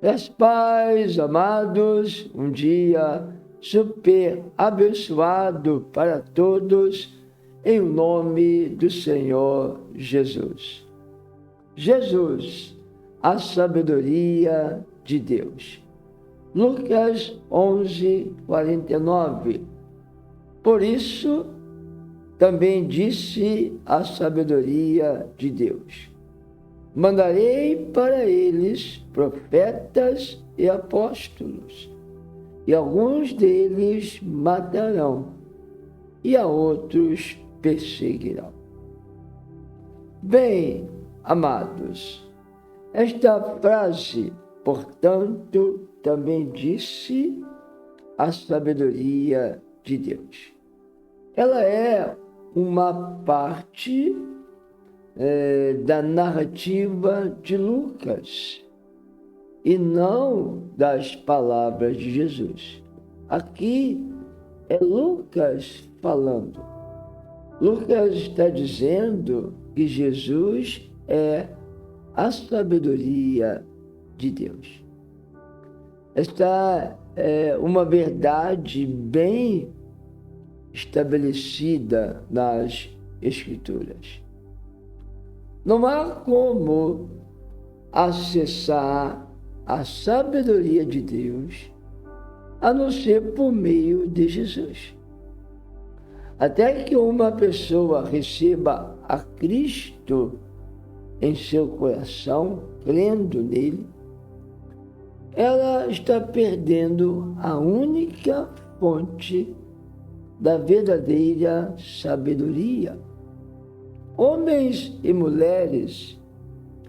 As paz, amados, um dia super abençoado para todos, em nome do Senhor Jesus. Jesus, a sabedoria de Deus. Lucas 11:49. Por isso, também disse a sabedoria de Deus: mandarei para eles profetas e apóstolos, e alguns deles matarão, e a outros perseguirão. Bem, amados, esta frase, portanto, também disse a sabedoria de Deus. Ela é uma parte da narrativa de Lucas e não das palavras de Jesus. Aqui é Lucas falando. Lucas está dizendo que Jesus é a sabedoria de Deus. Esta é uma verdade bem estabelecida nas Escrituras. Não há como acessar a sabedoria de Deus a não ser por meio de Jesus. Até que uma pessoa receba a Cristo em seu coração, crendo nele, ela está perdendo a única fonte da verdadeira sabedoria. Homens e mulheres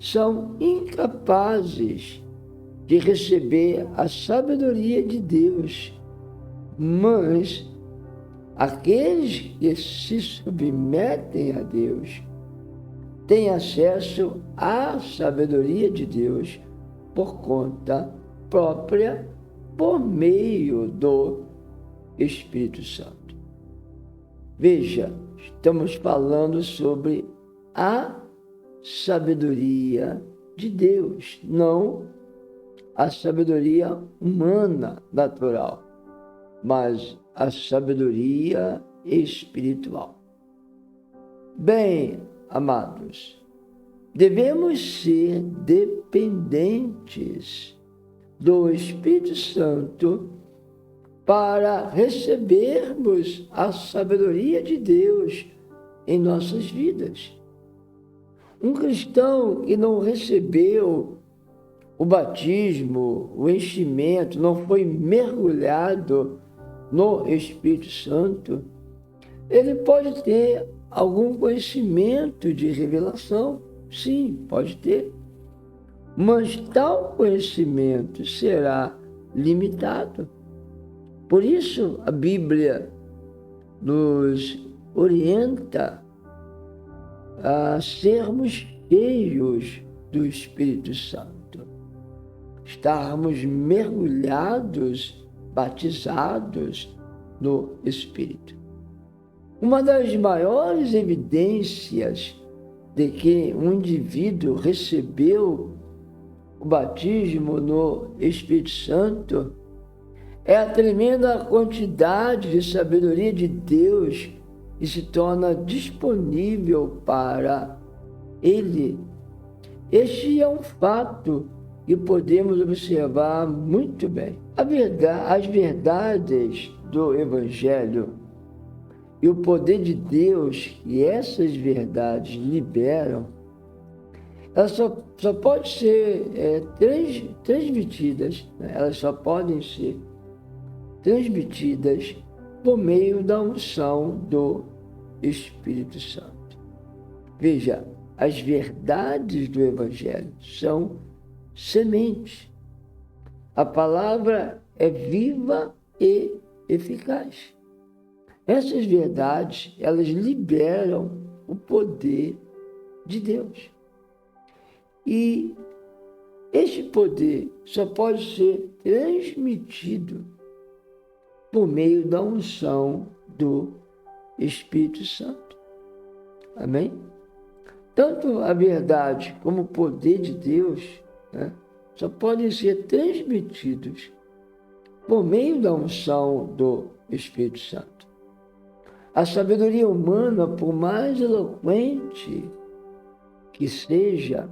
são incapazes de receber a sabedoria de Deus, mas aqueles que se submetem a Deus têm acesso à sabedoria de Deus por conta própria, por meio do Espírito Santo. Veja, estamos falando sobre a sabedoria de Deus, não a sabedoria humana, natural, mas a sabedoria espiritual. Bem, amados, devemos ser dependentes do Espírito Santo para recebermos a sabedoria de Deus em nossas vidas. Um cristão que não recebeu o batismo, o enchimento, não foi mergulhado no Espírito Santo, ele pode ter algum conhecimento de revelação, sim, pode ter, mas tal conhecimento será limitado. Por isso, a Bíblia nos orienta a sermos cheios do Espírito Santo, estarmos mergulhados, batizados no Espírito. Uma das maiores evidências de que um indivíduo recebeu o batismo no Espírito Santo é a tremenda quantidade de sabedoria de Deus que se torna disponível para ele. Este é um fato que podemos observar muito bem. As verdades do Evangelho e o poder de Deus que essas verdades liberam, elas só podem ser transmitidas, né? Elas só podem ser transmitidas por meio da unção do Espírito Santo. Veja, as verdades do Evangelho são sementes. A palavra é viva e eficaz. Essas verdades, elas liberam o poder de Deus. E este poder só pode ser transmitido por meio da unção do Espírito Santo. Amém? Tanto a verdade como o poder de Deus, né, só podem ser transmitidos por meio da unção do Espírito Santo. A sabedoria humana, por mais eloquente que seja,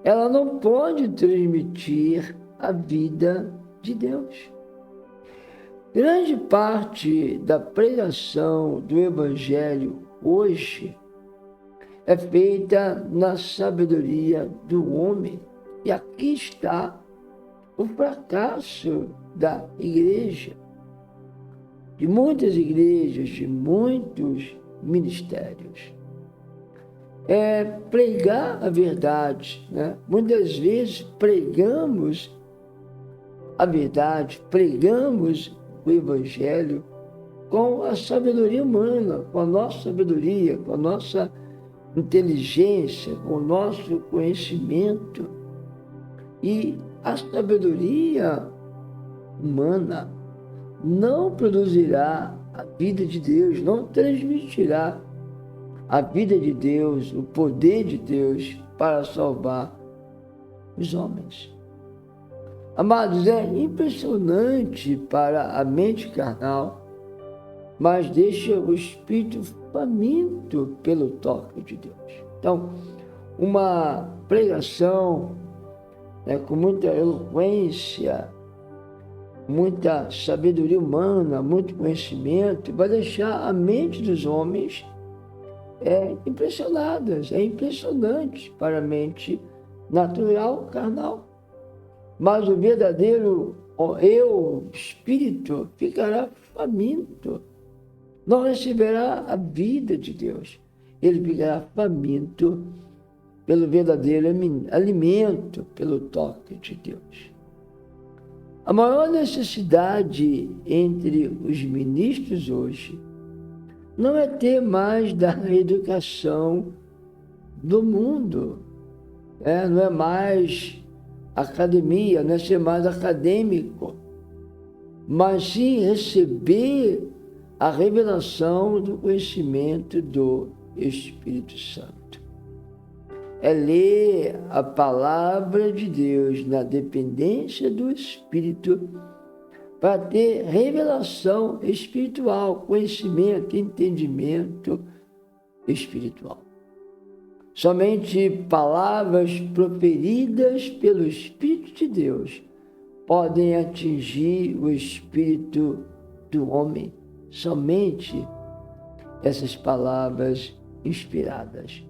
ela não pode transmitir a vida de Deus. Grande parte da pregação do Evangelho hoje é feita na sabedoria do homem. E aqui está o fracasso da igreja, de muitas igrejas, de muitos ministérios. É pregar a verdade, né? Muitas vezes pregamos a verdade, pregamos o Evangelho com a sabedoria humana, com a nossa sabedoria, com a nossa inteligência, com o nosso conhecimento. E a sabedoria humana não produzirá a vida de Deus, não transmitirá a vida de Deus, o poder de Deus para salvar os homens. Amados, é impressionante para a mente carnal, mas deixa o espírito faminto pelo toque de Deus. Então, uma pregação com muita eloquência, muita sabedoria humana, muito conhecimento, vai deixar a mente dos homens impressionadas. É impressionante para a mente natural, carnal. Mas o verdadeiro espírito, ficará faminto. Não receberá a vida de Deus. Ele ficará faminto pelo verdadeiro alimento, pelo toque de Deus. A maior necessidade entre os ministros hoje não é ter mais da educação do mundo, não é mais academia, não é ser mais acadêmico, mas sim receber a revelação do conhecimento do Espírito Santo. É ler a palavra de Deus na dependência do Espírito para ter revelação espiritual, conhecimento, entendimento espiritual. Somente palavras proferidas pelo Espírito de Deus podem atingir o espírito do homem. Somente essas palavras inspiradas.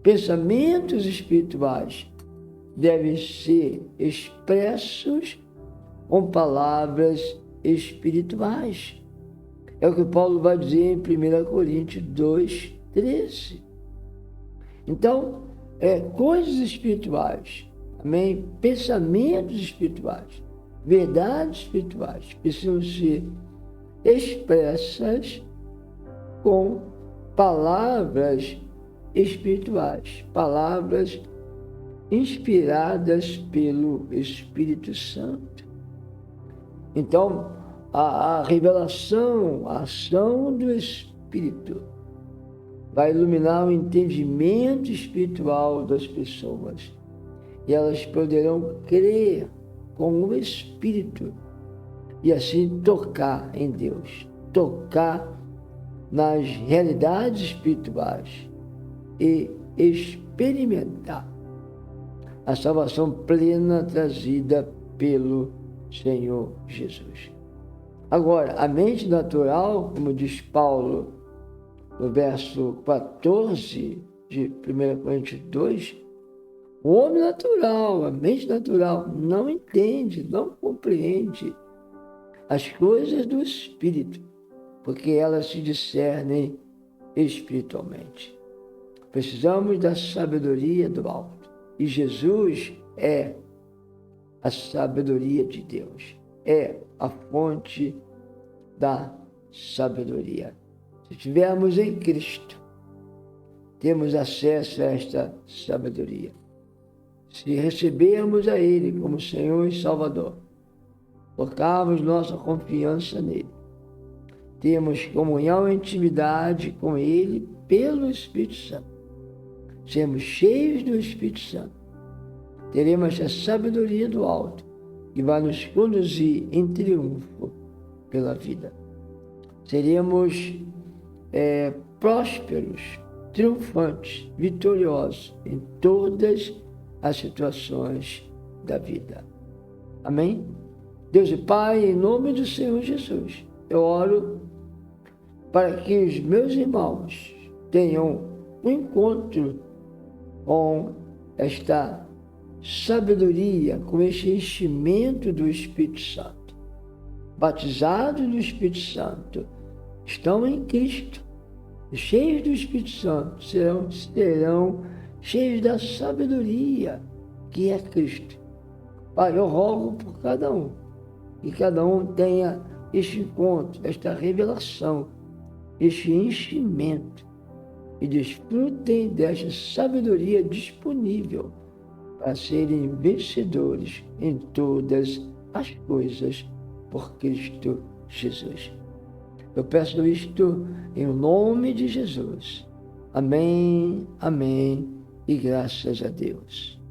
Pensamentos espirituais devem ser expressos com palavras espirituais. É o que Paulo vai dizer em 1 Coríntios 2:13. Então, coisas espirituais, amém? Pensamentos espirituais, verdades espirituais precisam ser expressas com palavras espirituais, palavras inspiradas pelo Espírito Santo. Então, a revelação, a ação do Espírito vai iluminar o entendimento espiritual das pessoas e elas poderão crer com o Espírito e assim tocar em Deus, tocar nas realidades espirituais e experimentar a salvação plena trazida pelo Senhor Jesus. Agora, a mente natural, como diz Paulo no verso 14 de 1 Coríntios 2, o homem natural, a mente natural, não entende, não compreende as coisas do Espírito, porque elas se discernem espiritualmente. Precisamos da sabedoria do alto. E Jesus é a sabedoria de Deus, é a fonte da sabedoria. Se estivermos em Cristo, temos acesso a esta sabedoria. Se recebermos a Ele como Senhor e Salvador, colocarmos nossa confiança nele, temos comunhão e intimidade com Ele pelo Espírito Santo. Sermos cheios do Espírito Santo. teremos essa sabedoria do alto que vai nos conduzir em triunfo pela vida. Seremos prósperos, triunfantes, vitoriosos em todas as situações da vida. Amém? Deus e Pai, em nome do Senhor Jesus, eu oro para que os meus irmãos tenham um encontro com esta sabedoria, com este enchimento do Espírito Santo. Batizados do Espírito Santo, estão em Cristo, cheios do Espírito Santo, serão cheios da sabedoria que é Cristo. Pai, eu rogo por cada um, que cada um tenha este encontro, esta revelação, este enchimento, e desfrutem desta sabedoria disponível para serem vencedores em todas as coisas por Cristo Jesus. Eu peço isto em nome de Jesus. Amém, amém e graças a Deus.